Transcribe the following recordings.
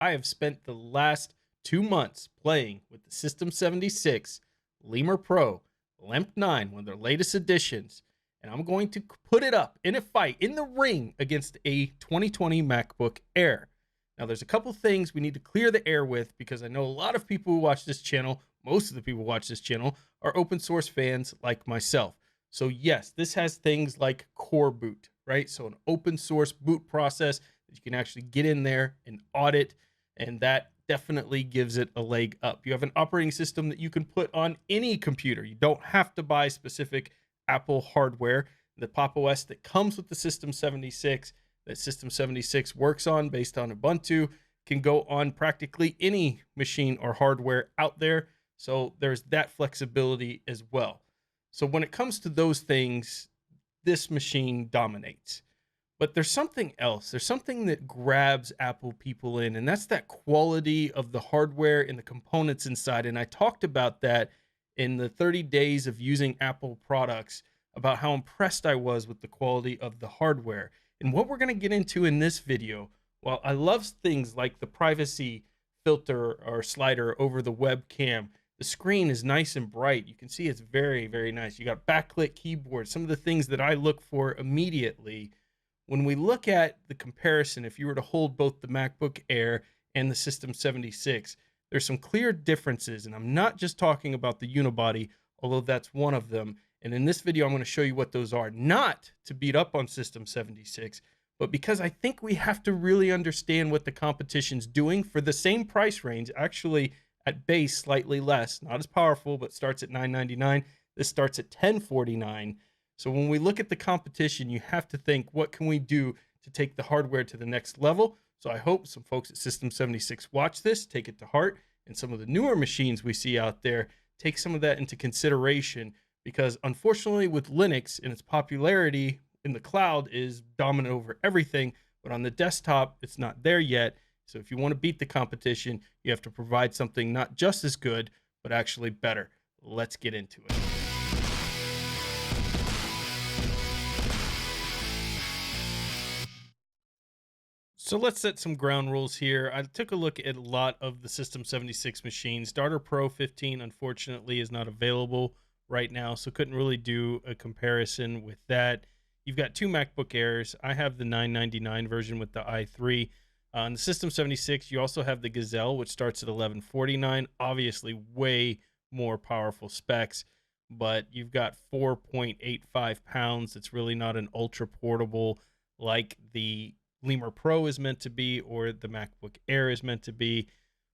I have spent the last 2 months playing with the System76 Lemur Pro Lemp 9, one of their latest editions, and I'm going to put it up in a fight in the ring against a 2020 MacBook Air. Now, there's a couple things we need to clear the air with because I know a lot of people who watch this channel, most of the people who watch this channel, are open source fans like myself. So yes, this has things like core boot, right? So an open source boot process that you can actually get in there and audit, and that definitely gives it a leg up. You have an operating system that you can put on any computer. You don't have to buy specific Apple hardware. The Pop! OS that comes with the System76, that System76 works on based on Ubuntu, can go on practically any machine or hardware out there. So there's that flexibility as well. So when it comes to those things, this machine dominates. But there's something else. There's something that grabs Apple people in, and that's that quality of the hardware and the components inside. And I talked about that in the 30 days of using Apple products, about how impressed I was with the quality of the hardware. And what we're going to get into in this video, while I love things like the privacy filter or slider over the webcam, the screen is nice and bright. You can see it's very, very nice. You got backlit keyboard, some of the things that I look for immediately. When we look at the comparison, if you were to hold both the MacBook Air and the System76, there's some clear differences. And I'm not just talking about the unibody, although that's one of them. And in this video, I'm going to show you what those are, not to beat up on System76, but because I think we have to really understand what the competition's doing for the same price range, actually at base slightly less, not as powerful, but starts at $999. This starts at $1049. So when we look at the competition, you have to think, what can we do to take the hardware to the next level? So I hope some folks at System76 watch this, take it to heart, and some of the newer machines we see out there take some of that into consideration, because unfortunately with Linux and its popularity in the cloud is dominant over everything, but on the desktop, it's not there yet. So if you want to beat the competition, you have to provide something not just as good, but actually better. Let's get into it. So let's set some ground rules here. I took a look at a lot of the System76 machines. Starter Pro 15, unfortunately, is not available right now, so couldn't really do a comparison with that. You've got two MacBook Airs. I have the $999 version with the i3. On the System76, you also have the Gazelle, which starts at $1149. Obviously, way more powerful specs, but you've got 4.85 pounds. It's really not an ultra portable like the Lemur Pro is meant to be, or the MacBook Air is meant to be,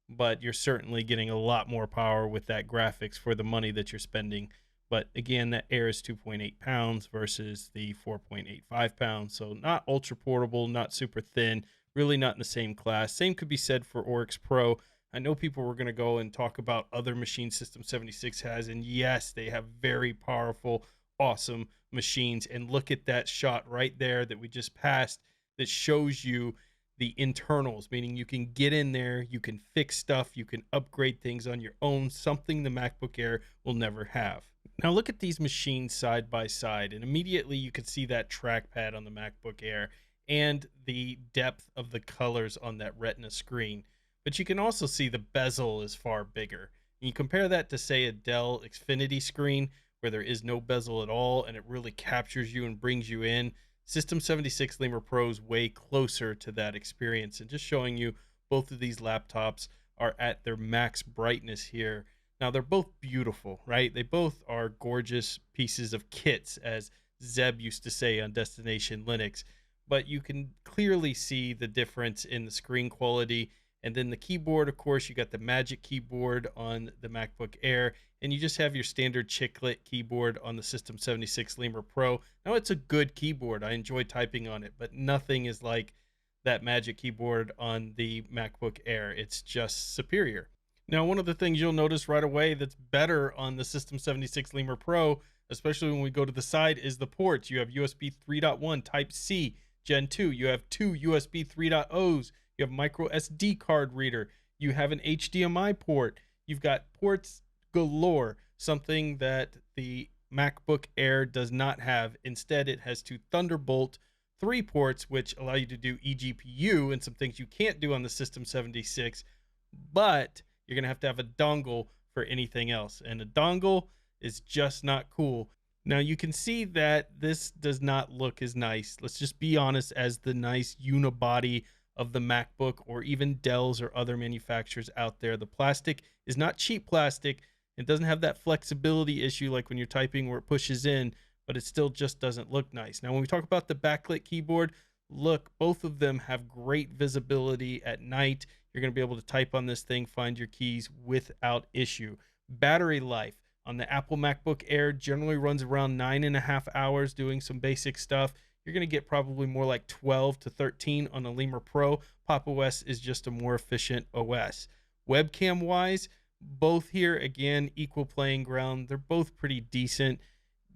but you're certainly getting a lot more power with that graphics for the money that you're spending. But again, that Air is 2.8 pounds versus the 4.85 pounds. So not ultra portable, not super thin, really not in the same class. Same could be said for Oryx Pro. I know people were going to go and talk about other machines System76 has, and yes, they have very powerful, awesome machines. And look at that shot right there that we just passed that shows you the internals, meaning you can get in there, you can fix stuff, you can upgrade things on your own, something the MacBook Air will never have. Now look at these machines side by side, and immediately you can see that trackpad on the MacBook Air and the depth of the colors on that Retina screen. But you can also see the bezel is far bigger. And you compare that to, say, a Dell Xfinity screen where there is no bezel at all and it really captures you and brings you in. System76 Lemur Pro is way closer to that experience, and just showing you both of these laptops are at their max brightness here. Now they're both beautiful, right? They both are gorgeous pieces of kits, as Zeb used to say on Destination Linux, but you can clearly see the difference in the screen quality. And then the keyboard, of course, you got the Magic Keyboard on the MacBook Air, and you just have your standard chiclet keyboard on the System76 Lemur Pro. Now, it's a good keyboard. I enjoy typing on it, but nothing is like that Magic Keyboard on the MacBook Air. It's just superior. Now, one of the things you'll notice right away that's better on the System76 Lemur Pro, especially when we go to the side, is the ports. You have USB 3.1, Type-C, Gen 2. You have two USB 3.0s. You have micro SD card reader. You have an HDMI port. You've got ports galore, something that the MacBook Air does not have. Instead, it has two Thunderbolt 3 ports, which allow you to do eGPU and some things you can't do on the System 76, but you're going to have a dongle for anything else. And a dongle is just not cool. Now you can see that this does not look as nice. Let's just be honest, as the nice unibody of the MacBook or even Dell's or other manufacturers out there. The plastic is not cheap plastic. It doesn't have that flexibility issue like when you're typing where it pushes in, but it still just doesn't look nice. Now, when we talk about the backlit keyboard, look, both of them have great visibility at night. You're going to be able to type on this thing, find your keys without issue. Battery life on the Apple Macbook Air generally runs around 9.5 hours doing some basic stuff. You're going to get probably more like 12 to 13 on the Lemur Pro. Pop! OS is just a more efficient OS. Webcam wise, both here, again, equal playing ground. They're both pretty decent.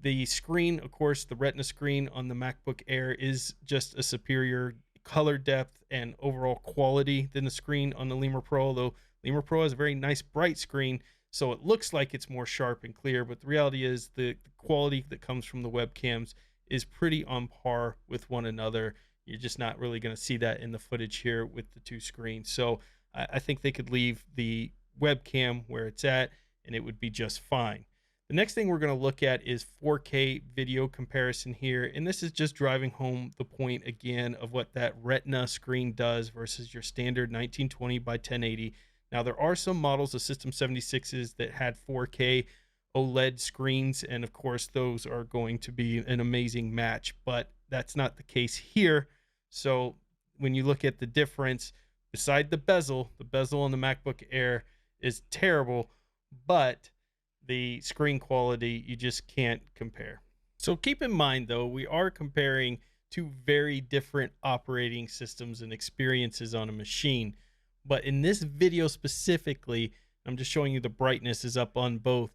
The screen, of course, the Retina screen on the MacBook Air is just a superior color depth and overall quality than the screen on the Lemur Pro, although Lemur Pro has a very nice bright screen, so it looks like it's more sharp and clear, but the reality is the quality that comes from the webcams is pretty on par with one another. You're just not really going to see that in the footage here with the two screens. So I think they could leave the webcam where it's at and it would be just fine. The next thing we're going to look at is 4K video comparison here. And this is just driving home the point again of what that Retina screen does versus your standard 1920 by 1080. Now, there are some models of System 76s that had 4K OLED screens, and of course, those are going to be an amazing match, but that's not the case here. So when you look at the difference, beside the bezel on the MacBook Air is terrible, but the screen quality, you just can't compare. So keep in mind, though, we are comparing two very different operating systems and experiences on a machine. But in this video specifically, I'm just showing you the brightness is up on both.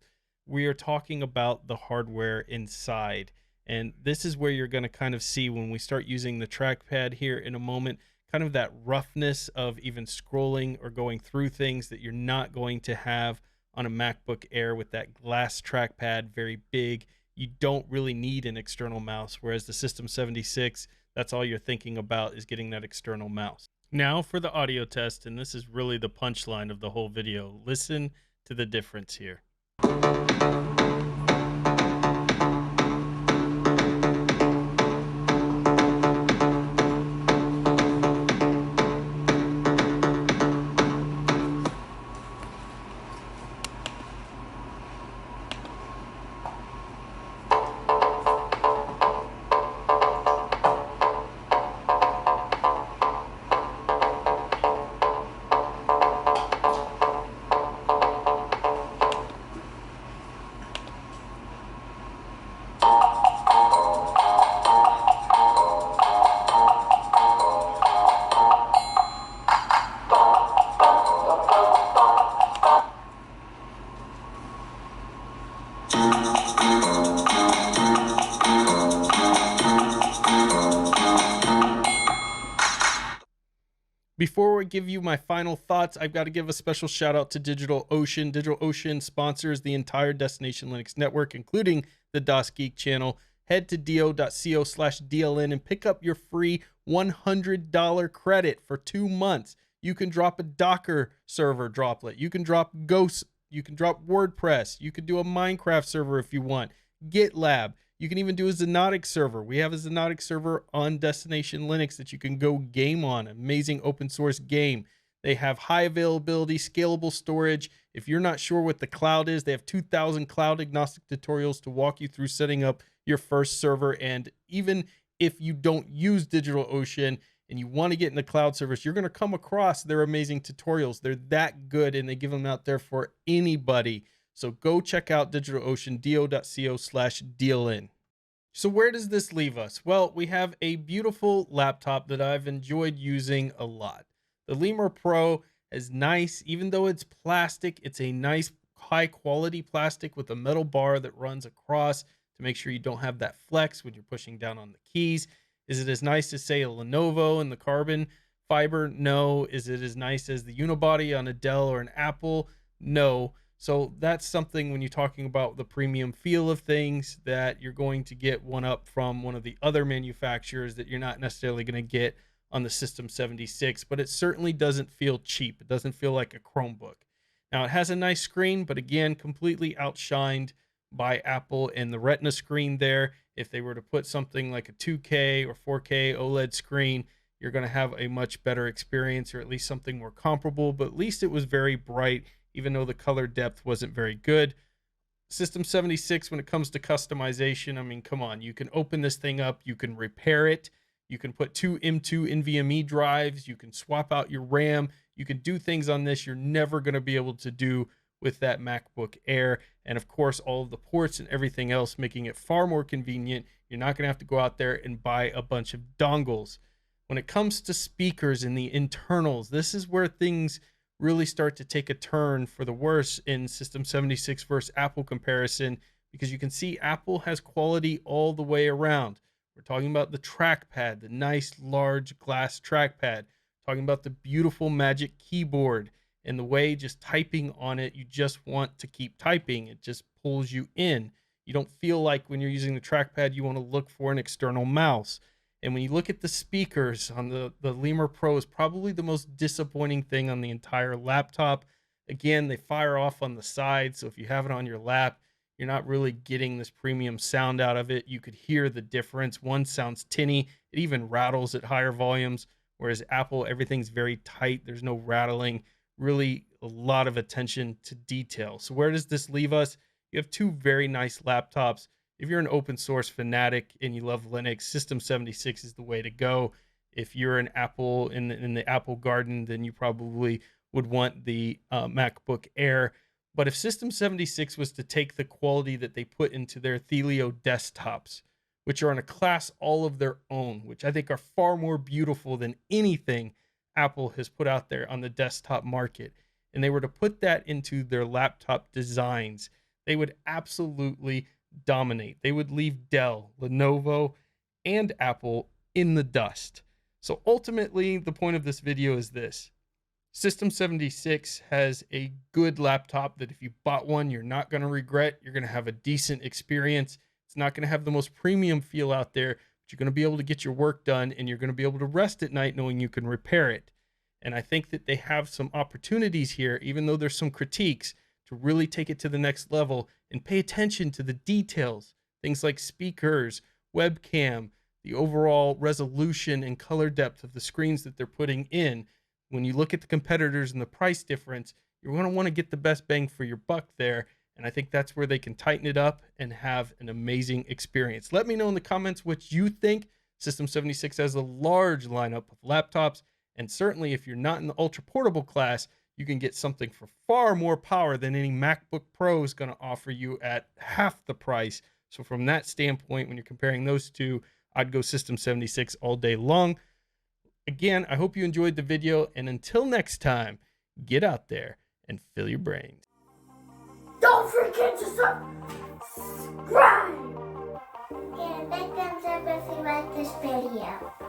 We are talking about the hardware inside. And this is where you're going to kind of see when we start using the trackpad here in a moment, kind of that roughness of even scrolling or going through things that you're not going to have on a MacBook Air with that glass trackpad, very big. You don't really need an external mouse, whereas the System 76, that's all you're thinking about is getting that external mouse. Now for the audio test, and this is really the punchline of the whole video. Listen to the difference here. Before we give you my final thoughts, I've got to give a special shout out to DigitalOcean. DigitalOcean sponsors the entire Destination Linux network, including the DasGeek channel. Head to do.co/DLN and pick up your free $100 credit for 2 months. You can drop a Docker server droplet. You can drop Ghost. You can drop WordPress. You can do a Minecraft server if you want. GitLab. You can even do a Xenotic server. We have a Xenotic server on Destination Linux that you can go game on. Amazing open source game. They have high availability, scalable storage. If you're not sure what the cloud is, they have 2,000 cloud agnostic tutorials to walk you through setting up your first server. And even if you don't use DigitalOcean and you want to get in the cloud service, you're going to come across their amazing tutorials. They're that good, and they give them out there for anybody. So go check out DigitalOcean, do.co/DLN. So where does this leave us? Well, we have a beautiful laptop that I've enjoyed using a lot. The Lemur Pro is nice, even though it's plastic. It's a nice high quality plastic with a metal bar that runs across to make sure you don't have that flex when you're pushing down on the keys. Is it as nice as, say, a Lenovo and the carbon fiber? No. Is it as nice as the unibody on a Dell or an Apple? No. So that's something when you're talking about the premium feel of things that you're going to get one up from one of the other manufacturers that you're not necessarily going to get on the System 76, but it certainly doesn't feel cheap. It doesn't feel like a Chromebook. Now it has a nice screen, but again, completely outshined by Apple and the Retina screen there. If they were to put something like a 2K or 4K OLED screen, you're going to have a much better experience, or at least something more comparable, but at least it was very bright, even though the color depth wasn't very good. System 76, when it comes to customization, I mean, come on, you can open this thing up, you can repair it, you can put two M2 NVMe drives, you can swap out your RAM, you can do things on this you're never going to be able to do with that MacBook Air. And of course, all of the ports and everything else, making it far more convenient. You're not going to have to go out there and buy a bunch of dongles. When it comes to speakers and the internals, this is where things really start to take a turn for the worse in System 76 versus Apple comparison, because you can see Apple has quality all the way around. We're talking about the trackpad, the nice large glass trackpad, talking about the beautiful Magic Keyboard, and the way just typing on it, you just want to keep typing. It just pulls you in. You don't feel like when you're using the trackpad, you want to look for an external mouse. And when you look at the speakers on the Lemur Pro, is probably the most disappointing thing on the entire laptop. Again, they fire off on the side, so if you have it on your lap, you're not really getting this premium sound out of it. You could hear the difference. One sounds tinny. It even rattles at higher volumes, whereas Apple, everything's very tight. There's no rattling. Really a lot of attention to detail. So where does this leave us? You have two very nice laptops. If you're an open source fanatic and you love Linux, System 76 is the way to go. If you're an Apple in the Apple garden, then you probably would want the MacBook Air. But if System 76 was to take the quality that they put into their Thelio desktops, which are in a class all of their own, which I think are far more beautiful than anything Apple has put out there on the desktop market, and they were to put that into their laptop designs, they would absolutely dominate. They would leave Dell, Lenovo, and Apple in the dust. So ultimately, the point of this video is this. System 76 has a good laptop that if you bought one, you're not going to regret. You're going to have a decent experience. It's not going to have the most premium feel out there, but you're going to be able to get your work done, and you're going to be able to rest at night knowing you can repair it. And I think that they have some opportunities here, even though there's some critiques, to really take it to the next level and pay attention to the details. Things like speakers, webcam, the overall resolution and color depth of the screens that they're putting in. When you look at the competitors and the price difference, you're going to want to get the best bang for your buck there. And I think that's where they can tighten it up and have an amazing experience. Let me know in the comments what you think. System 76 has a large lineup of laptops. And certainly if you're not in the ultra portable class, you can get something for far more power than any MacBook Pro is going to offer you at half the price. So from that standpoint, when you're comparing those two, I'd go System 76 all day long. Again, I hope you enjoyed the video, and until next time, get out there and fill your brains. Don't forget to subscribe! And big thumbs up if you like this video.